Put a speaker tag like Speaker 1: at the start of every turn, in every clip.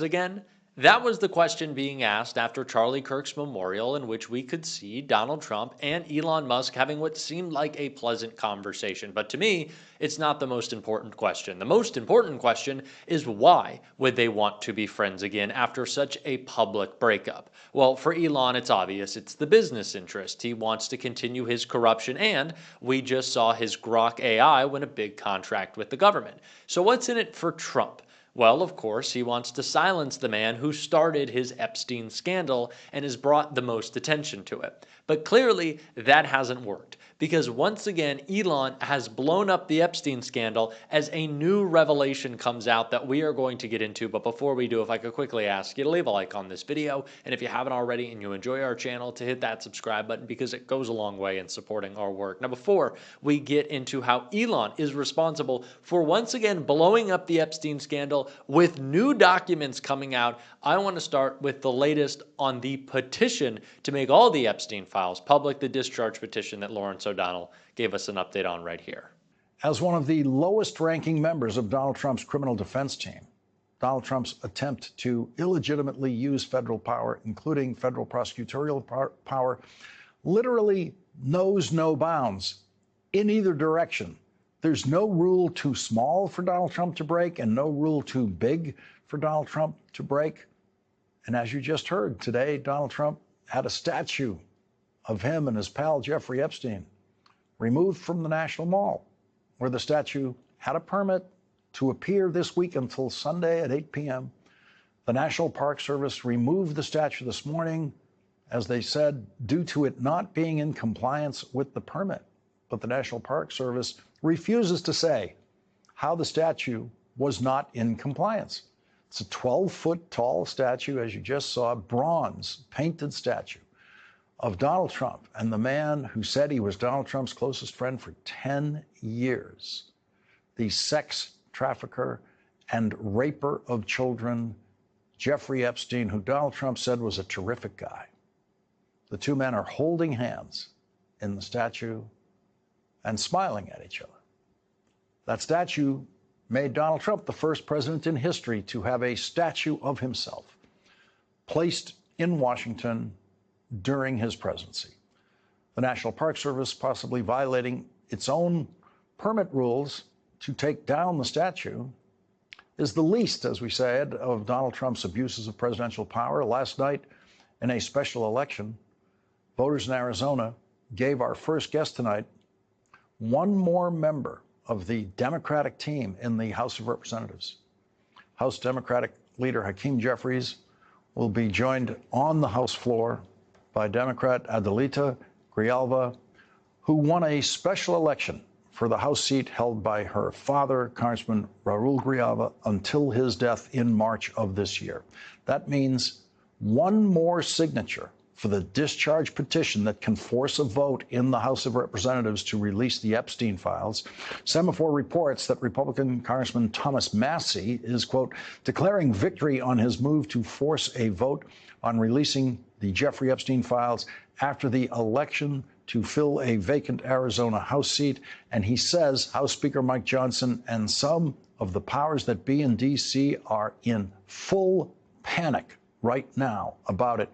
Speaker 1: again? That was the question being asked after Charlie Kirk's memorial, in which we could see Donald Trump and Elon Musk having what seemed like a pleasant conversation. But to me, it's not the most important question. The most important question is, why would they want to be friends again after such a public breakup? Well, for Elon, it's obvious. It's the business interest. He wants to continue his corruption, and we just saw his Grok AI win a big contract with the government. So what's in it for Trump? Well, of course, he wants to silence the man who started his Epstein scandal and has brought the most attention to it. But clearly, that hasn't worked, because once again, Elon has blown up the Epstein scandal as a new revelation comes out that we are going to get into. But before we do, if I could quickly ask you to leave a like on this video, and if you haven't already and you enjoy our channel, to hit that subscribe button, because it goes a long way in supporting our work. Now, before we get into how Elon is responsible for once again blowing up the Epstein scandal with new documents coming out, I want to start with the latest on the petition to make all the Epstein files public, the discharge petition that Lawrence O'Donnell gave us an update on right here.
Speaker 2: As one of the lowest ranking members of Donald Trump's criminal defense team, Donald Trump's attempt to illegitimately use federal power, including federal prosecutorial power, literally knows no bounds in either direction. There's no rule too small for Donald Trump to break and no rule too big for Donald Trump to break. And as you just heard today, Donald Trump had a statue of him and his pal Jeffrey Epstein removed from the National Mall, where the statue had a permit to appear this week until Sunday at 8 p.m. The National Park Service removed the statue this morning, as they said, due to it not being in compliance with the permit. But the National Park Service refuses to say how the statue was not in compliance. It's a 12-foot tall statue, as you just saw, bronze painted statue of Donald Trump and the man who said he was Donald Trump's closest friend for 10 years, the sex trafficker and raper of children, Jeffrey Epstein, who Donald Trump said was a terrific guy. The two men are holding hands in the statue and smiling at each other. That statue made Donald Trump the first president in history to have a statue of himself placed in Washington during his presidency. The National Park Service possibly violating its own permit rules to take down the statue is the least, as we said, of Donald Trump's abuses of presidential power. Last night, in a special election, voters in Arizona gave our first guest tonight one more member of the Democratic team in the House of Representatives. House Democratic leader Hakeem Jeffries will be joined on the House floor by Democrat Adelita Grijalva, who won a special election for the House seat held by her father, Congressman Raul Grijalva, until his death in March of this year. That means one more signature for the discharge petition that can force a vote in the House of Representatives to release the Epstein files. Semaphore reports that Republican Congressman Thomas Massie is, quote, declaring victory on his move to force a vote on releasing the Jeffrey Epstein files after the election to fill a vacant Arizona House seat. And he says House Speaker Mike Johnson and some of the powers that be in D.C. are in full panic right now about it.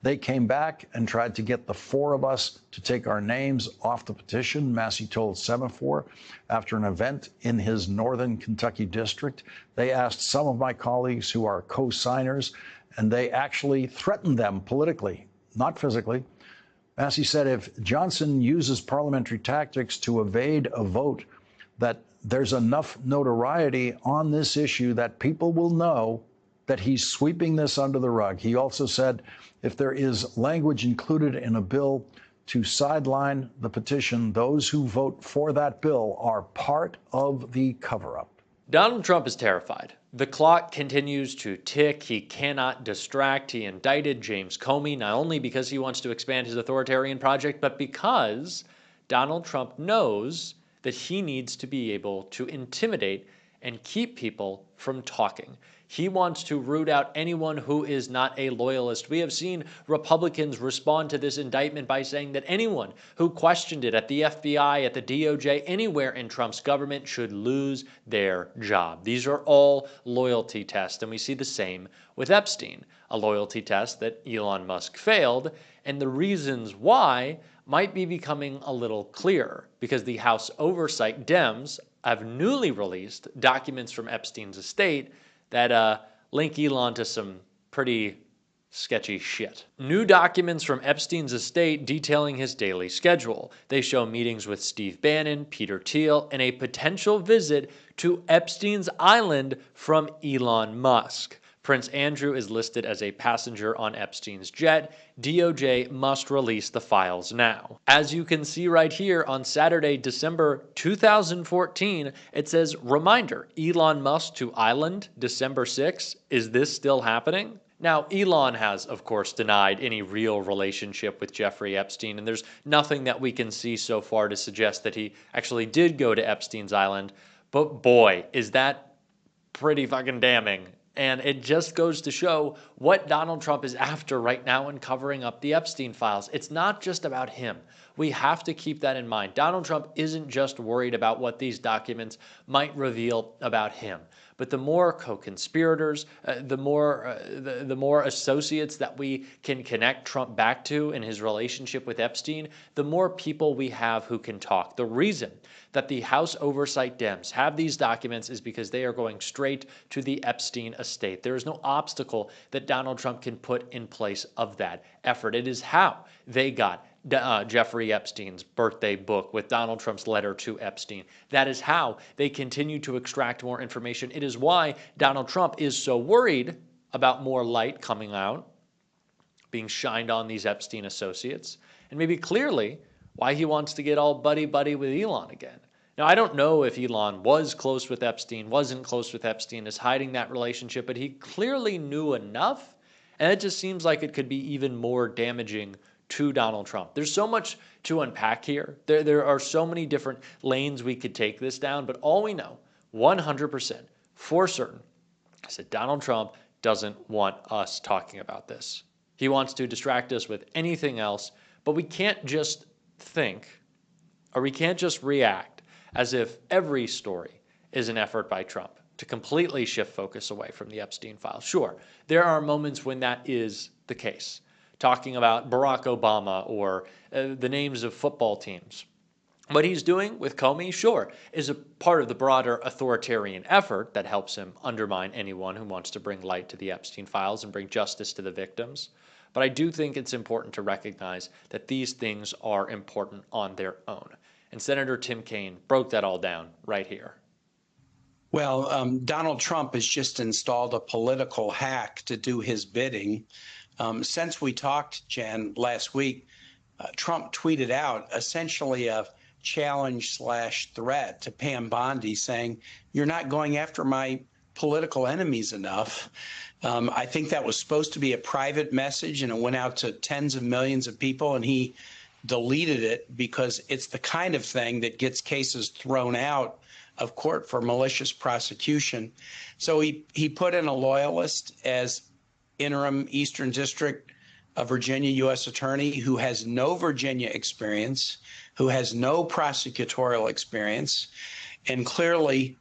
Speaker 2: They came back and tried to get the four of us to take our names off the petition, Massie told Semaphore after an event in his northern Kentucky district. They asked some of my colleagues who are co-signers, and they actually threatened them politically, not physically. Massie said if Johnson uses parliamentary tactics to evade a vote, that there's enough notoriety on this issue that people will know that he's sweeping this under the rug. He also said if there is language included in a bill to sideline the petition, those who vote for that bill are part of the cover-up.
Speaker 1: Donald Trump is terrified. The clock continues to tick. He cannot distract. He indicted James Comey, not only because he wants to expand his authoritarian project, but because Donald Trump knows that he needs to be able to intimidate and keep people from talking. He wants to root out anyone who is not a loyalist. We have seen Republicans respond to this indictment by saying that anyone who questioned it at the FBI, at the DOJ, anywhere in Trump's government should lose their job. These are all loyalty tests, and we see the same with Epstein, a loyalty test that Elon Musk failed, and the reasons why might be becoming a little clearer because the House Oversight Dems have newly released documents from Epstein's estate that link Elon to some pretty sketchy shit. New documents from Epstein's estate detailing his daily schedule. They show meetings with Steve Bannon, Peter Thiel, and a potential visit to Epstein's Island from Elon Musk. Prince Andrew is listed as a passenger on Epstein's jet. DOJ must release the files now. As you can see right here on Saturday, December 2014, it says, reminder, Elon Musk to Island, December 6. Is this still happening? Now, Elon has, of course, denied any real relationship with Jeffrey Epstein, and there's nothing that we can see so far to suggest that he actually did go to Epstein's Island. But boy, is that pretty fucking damning. And it just goes to show what Donald Trump is after right now in covering up the Epstein files. It's not just about him. We have to keep that in mind. Donald Trump isn't just worried about what these documents might reveal about him. But the more co-conspirators, the more associates that we can connect Trump back to in his relationship with Epstein, the more people we have who can talk. The reason that the House Oversight Dems have these documents is because they are going straight to the Epstein estate. There is no obstacle that Donald Trump can put in place of that effort. It is how they got Jeffrey Epstein's birthday book with Donald Trump's letter to Epstein. That is how they continue to extract more information. It is why Donald Trump is so worried about more light coming out, being shined on these Epstein associates, and maybe clearly why he wants to get all buddy-buddy with Elon again. Now, I don't know if Elon was close with Epstein, wasn't close with Epstein, is hiding that relationship, but he clearly knew enough, and it just seems like it could be even more damaging to Donald Trump. There's so much to unpack here. There are so many different lanes we could take this down, but all we know, 100% for certain, is that Donald Trump doesn't want us talking about this. He wants to distract us with anything else, but we can't just think, or we can't just react as if every story is an effort by Trump to completely shift focus away from the Epstein files. Sure, there are moments when that is the case. Talking about Barack Obama or the names of football teams. What he's doing with Comey, sure, is a part of the broader authoritarian effort that helps him undermine anyone who wants to bring light to the Epstein files and bring justice to the victims. But I do think it's important to recognize that these things are important on their own. And Senator Tim Kaine broke that all down right here.
Speaker 3: Well, Donald Trump has just installed a political hack to do his bidding. Since we talked, Jen, last week, Trump tweeted out essentially a challenge/threat to Pam Bondi saying, you're not going after my political enemies enough. I think that was supposed to be a private message, and it went out to tens of millions of people, and he deleted it because it's the kind of thing that gets cases thrown out of court for malicious prosecution. So he put in a loyalist as interim Eastern District of Virginia U.S. attorney who has no Virginia experience, who has no prosecutorial experience, and clearly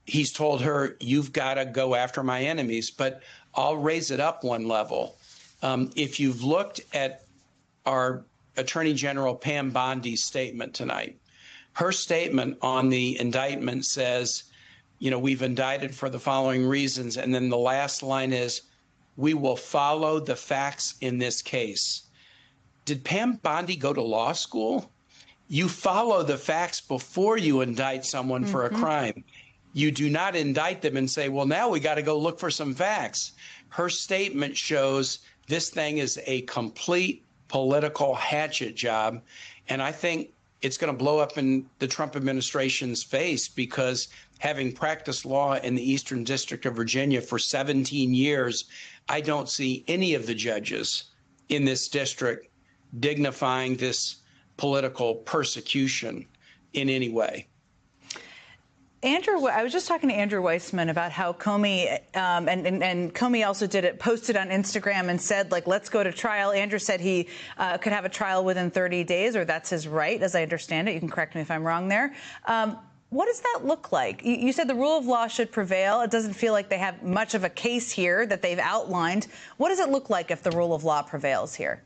Speaker 3: he's told her, you've got to go after my enemies. But I'll raise it up one level. If you've looked at our Attorney General Pam Bondi's statement tonight, her statement on the indictment says, you know, we've indicted for the following reasons. And then the last line is, we will follow the facts in this case. Did Pam Bondi go to law school? You follow the facts before you indict someone for a crime. You do not indict them and say, well, now we got to go look for some facts. Her statement shows this thing is a complete political hatchet job. And I think it's going to blow up in the Trump administration's face because having practiced law in the Eastern District of Virginia for 17 years, I don't see any of the judges in this district dignifying this political persecution in any way.
Speaker 4: I was just talking to Andrew Weissman about how Comey, and Comey also posted on Instagram and said, like, let's go to trial. Andrew said he could have a trial within 30 days, or that's his right, as I understand it. You can correct me if I'm wrong there. What does that look like? You said the rule of law should prevail. It doesn't feel like they have much of a case here that they've outlined. What does it look like if the rule of law prevails here?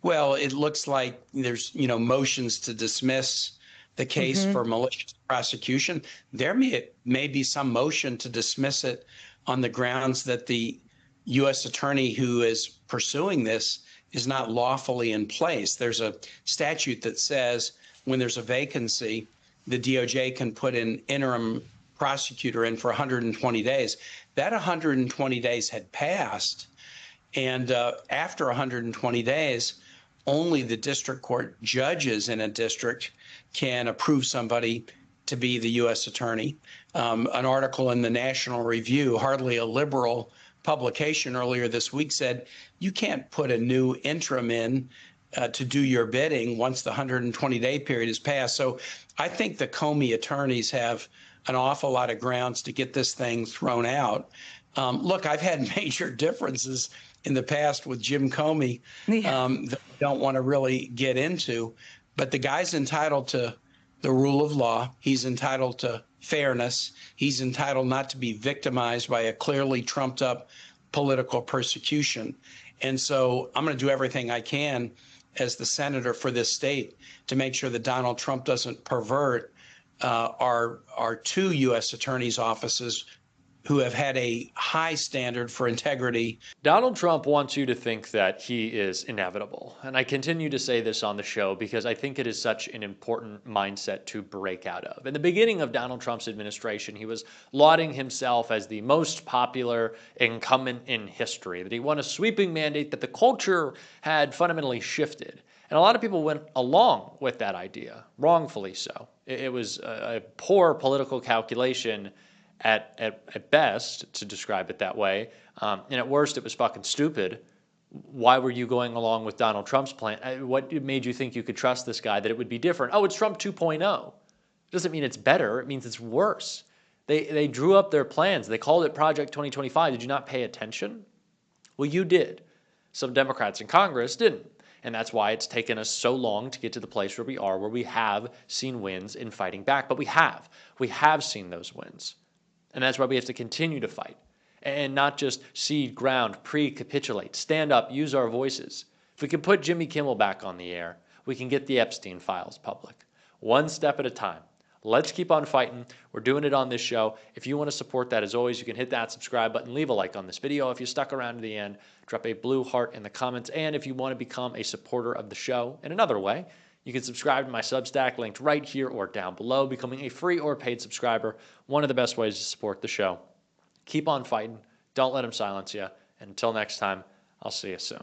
Speaker 3: Well, it looks like there's, motions to dismiss the case for malicious prosecution. There may be some motion to dismiss it on the grounds that the U.S. attorney who is pursuing this is not lawfully in place. There's a statute that says when there's a vacancy, the DOJ can put an interim prosecutor in for 120 days. That 120 days had passed, and after 120 days, only the district court judges in a district can approve somebody to be the U.S. attorney. An article in the National Review, hardly a liberal publication earlier this week, said you can't put a new interim in to do your bidding once the 120-day period is passed. So I think the Comey attorneys have an awful lot of grounds to get this thing thrown out. Look, I've had major differences in the past with Jim Comey that I don't want to really get into, but the guy's entitled to the rule of law. He's entitled to fairness. He's entitled not to be victimized by a clearly trumped up political persecution. And so I'm going to do everything I can as the senator for this state to make sure that Donald Trump doesn't pervert our two U.S. attorneys' offices who have had a high standard for integrity.
Speaker 1: Donald Trump wants you to think that he is inevitable. And I continue to say this on the show because I think it is such an important mindset to break out of. In the beginning of Donald Trump's administration, he was lauding himself as the most popular incumbent in history, that he won a sweeping mandate, that the culture had fundamentally shifted. And a lot of people went along with that idea, wrongfully so. It was a poor political calculation at best, to describe it that way. And at worst, it was fucking stupid. Why were you going along with Donald Trump's plan? What made you think you could trust this guy, that it would be different? Oh, it's Trump 2.0. Doesn't mean it's better. It means it's worse. They drew up their plans. They called it Project 2025. Did you not pay attention? Well, you did. Some Democrats in Congress didn't. And that's why it's taken us so long to get to the place where we are, where we have seen wins in fighting back. But we have seen those wins. And that's why we have to continue to fight and not just cede ground, pre-capitulate, stand up, use our voices. If we can put Jimmy Kimmel back on the air, we can get the Epstein files public. One step at a time. Let's keep on fighting. We're doing it on this show. If you want to support that, as always, you can hit that subscribe button, leave a like on this video. If you stuck around to the end, drop a blue heart in the comments. And if you want to become a supporter of the show in another way, you can subscribe to my Substack linked right here or down below, becoming a free or paid subscriber. One of the best ways to support the show. Keep on fighting. Don't let them silence you. And until next time, I'll see you soon.